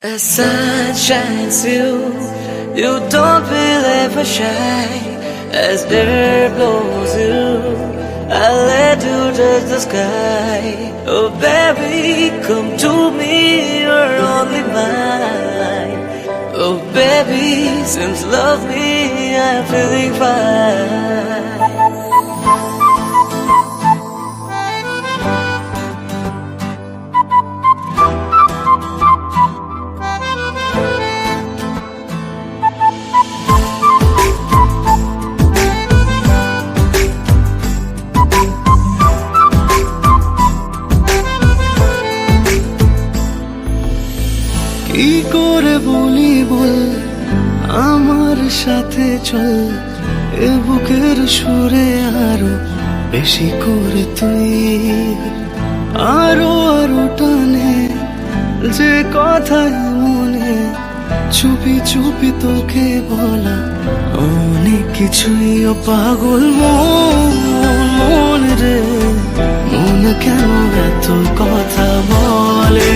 The sun shines through, you don't feel ever shy. As air blows you, I let you touch the sky. Oh baby, come to me, you're only mine. Oh baby, since love me, I'm feeling fine. কি করে বলি বল আমার সাথে চল, এ বুকের সুরে আরো বেশি করে তুই, আরো আরো টানে যে কথা মনে, চুপি চুপি তোকে বলা অনেক কিছুই। ও পাগল মন রে, মন কেন এত কথা বলে?